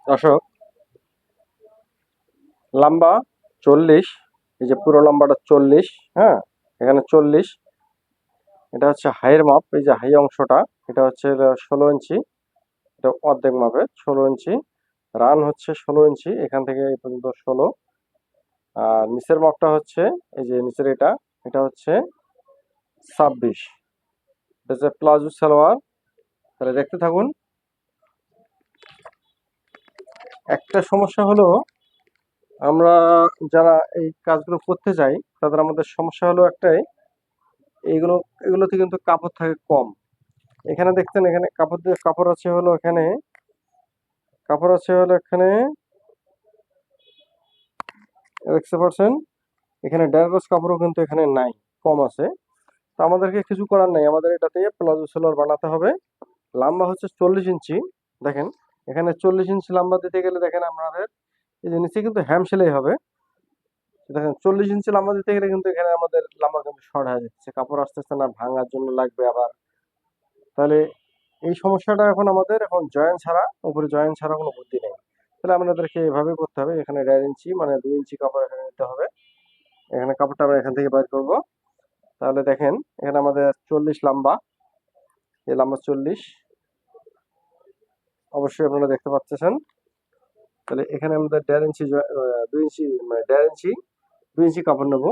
দর্শক, লম্বা 40, এই যে পুরো লম্বাটা 40। হ্যাঁ, এখানে 40, এটা হচ্ছে হাইয়ের মাপ। এই যে হাই অংশটা, এটা হচ্ছে 16 ইঞ্চি, এটা অর্ধেক মাপে 16 ইঞ্চি। রান হচ্ছে 16 ইঞ্চি, এখান থেকে এই পর্যন্ত 16। আর নিচের মাপটা হচ্ছে, এই যে নিচের এটা, এটা হচ্ছে 26। এটা হচ্ছে প্লাজো সালোয়ার। তাহলে দেখতে থাকুন। একটা সমস্যা হলো, আমরা যারা এই কাজগুলো করতে চাই তাদের আমাদের সমস্যা হলো একটাই, এইগুলো এগুলোতে কিন্তু কাপড় থাকে কম। এখানে দেখছেন, এখানে কাপড় আছে হলো, এখানে কাপড় আছে হলো, এখানে দেখতে পাচ্ছেন, এখানে 1.5 গজ কাপড়ও কিন্তু এখানে নাই, কম আছে। তো আমাদেরকে কিছু করার নাই, আমাদের এটাতে প্লাজো সেলোয়ার বানাতে হবে। লম্বা হচ্ছে 40 ইঞ্চি। দেখেন, এখানে 40 ইঞ্চি লম্বা দিতে গেলে দেখেন আমাদের এই যে নিচে কিন্তু হ্যাম সেলাই হবে। দেখেন 40 ইঞ্চি লম্বা দিতে গেলে কিন্তু এখানে আমাদের লম্বা কিন্তু শর্ট হয়ে যাচ্ছে, কাপড় আসতেছে না, ভাঙার জন্য লাগবে আবার। তাহলে এই সমস্যাটা এখন আমাদের, এখন জয়েন ছাড়া, উপরে জয়েন ছাড়া কোনো বুদ্ধি নেই। তাহলে আপনাদেরকে এভাবে করতে হবে। এখানে 1.5 ইঞ্চি মানে 2 ইঞ্চি কাপড় এখানে নিতে হবে। এখানে কাপড়টা আমরা এখান থেকে বাইর করব। তাহলে দেখেন, এখানে আমাদের 40 লম্বা, এই লম্বা 40, অবশ্যই আপনারা দেখতে পাচ্ছেন। তাহলে এখানে আমাদের 1.5 ইঞ্চি, 2 ইঞ্চি, মানে 1.5 ইঞ্চি 2 ইঞ্চি কাপড় নেব।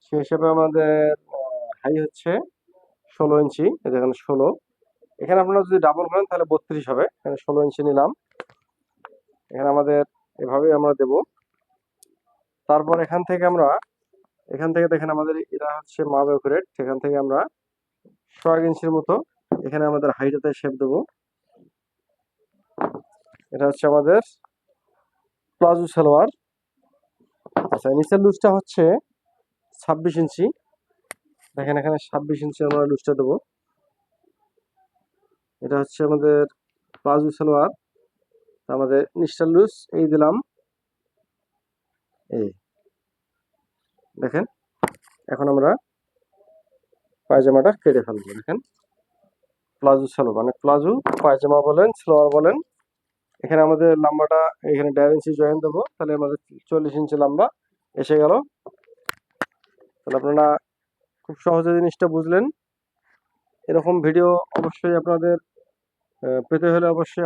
সেই হিসেবে আমাদের হাই হচ্ছে 16 ইঞ্চি, এখানে 16। এখানে আপনারা যদি ডাবল করেন তাহলে 32 হবে। এখানে 16 ইঞ্চি নিলাম। এখানে আমাদের এভাবেই আমরা দেব। তারপর এখান থেকে দেখেন আমাদের এটা হচ্ছে মাপ অ্যাকুরেট। সেখান থেকে আমরা 1 ইঞ্চির মতো এখানে আমাদের হাইটাতে শেপ দেবো। এটা হচ্ছে আমাদের প্লাজো সালোয়ার। আচ্ছা, নিচের লুজটা হচ্ছে 26 ইঞ্চি। দেখেন, এখানে 26 ইঞ্চি আমরা লুজটা দেবো। এটা হচ্ছে আমাদের প্লাজো সালোয়ার। আমাদের নিচটার লুজ এই দিলাম, এই দেখেন। এখন আমরা পায়জামাটা কেটে ফেলবো। দেখেন, প্লাজো সালোয়ার মানে প্লাজো পায়জামা বলেন, সালোয়ার বলেন। এখানে আমাদের লম্বাটা, এখানে 1.5 ইঞ্চি জয়েন দেবো। তাহলে আমাদের 40 ইঞ্চি লম্বা এসে গেল। তাহলে আপনারা খুব সহজে জিনিসটা বুঝলেন। এরকম ভিডিও অবশ্যই আপনাদের পেতে হলে অবশ্যই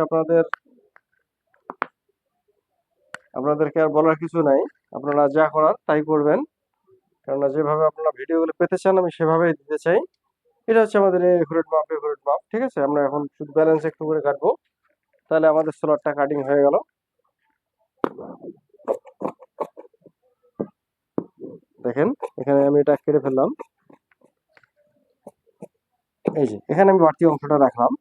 আপনাদেরকে আর বলার কিছু নাই। আপনারা যা করার তাই করবেন, কেননা যেভাবে আপনারা ভিডিওগুলো পেতে চান আমি সেভাবেই দিতে চাই। এটা হচ্ছে আমাদের একুরেট মাপ, একুরেট মাপ। ঠিক আছে, আমরা এখন শুধু ব্যালেন্স একটু করে কাটবো, তাহলে আমাদের সোলারটা কাটিং হয়ে গেল। দেখেন, এখানে আমি এটা কেটে ফেললাম। এই যে এখানে আমি বাড়তি অংশটা রাখলাম।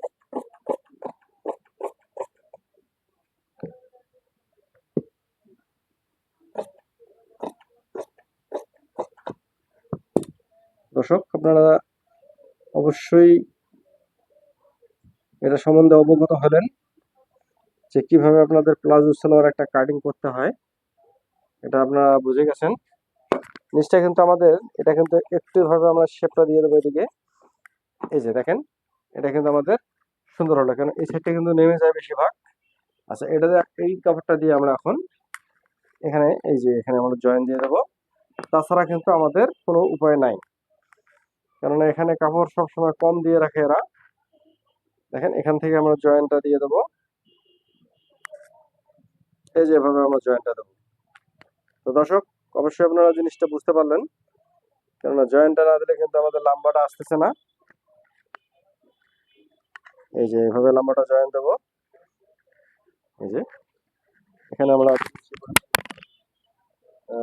দর্শক, আপনারা অবশ্যই এটা সম্বন্ধে অবগত হলেন যে কিভাবে আপনাদের প্লাজো সালোয়ার একটা কাটিং করতে হয়। এটা আপনারা বুঝে গেছেন। নিচটা কিন্তু আমাদের, এটা কিন্তু একটু ভাবে আমরা শেপটা দিয়ে দেবো এদিকে। এই যে দেখেন, এটা কিন্তু আমাদের সুন্দর হলো, কারণ এই সাইডটা কিন্তু নেমে যায় বেশিরভাগ। আচ্ছা, এটা এই কাপড়টা দিয়ে আমরা এখন এখানে, এই যে এখানে আমরা জয়েন দিয়ে দেবো। তাছাড়া কিন্তু আমাদের কোনো উপায় নাই, কেননা এখানে কাপড় সবসময় কম দিয়ে রাখে এরা। দেখেন, এখান থেকে আমরা জয়েন্টটা দিয়ে দেবো। এই যে এভাবে আমরা জয়েন্টটা দেবো। তো দর্শক, অবশ্যই আপনারা জিনিসটা বুঝতে পারলেন, কেননা জয়েন্টটা না দিলে কিন্তু আমাদের লম্বাটা আসতেছে না। এই যে এভাবে লম্বাটা জয়েন দেবো। এই যে এখানে আমরা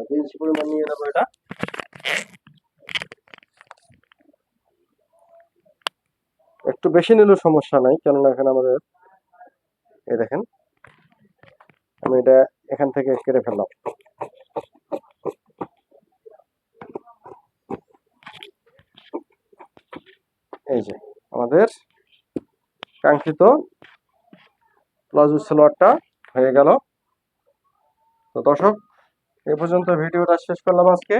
2 ইঞ্চি পরিমাণ নিয়ে নেবো। এটা একটু বেশি নিলেও সমস্যা নাই, কেননা এখানে আমাদের, এই দেখেন, আমি এটা এখান থেকে কেটে ফেললাম। এই যে আমাদের কাঙ্ক্ষিত প্লাজো সালোয়ারটা হয়ে গেল। তো দর্শক, এই পর্যন্ত ভিডিওটা শেষ করলাম আজকে।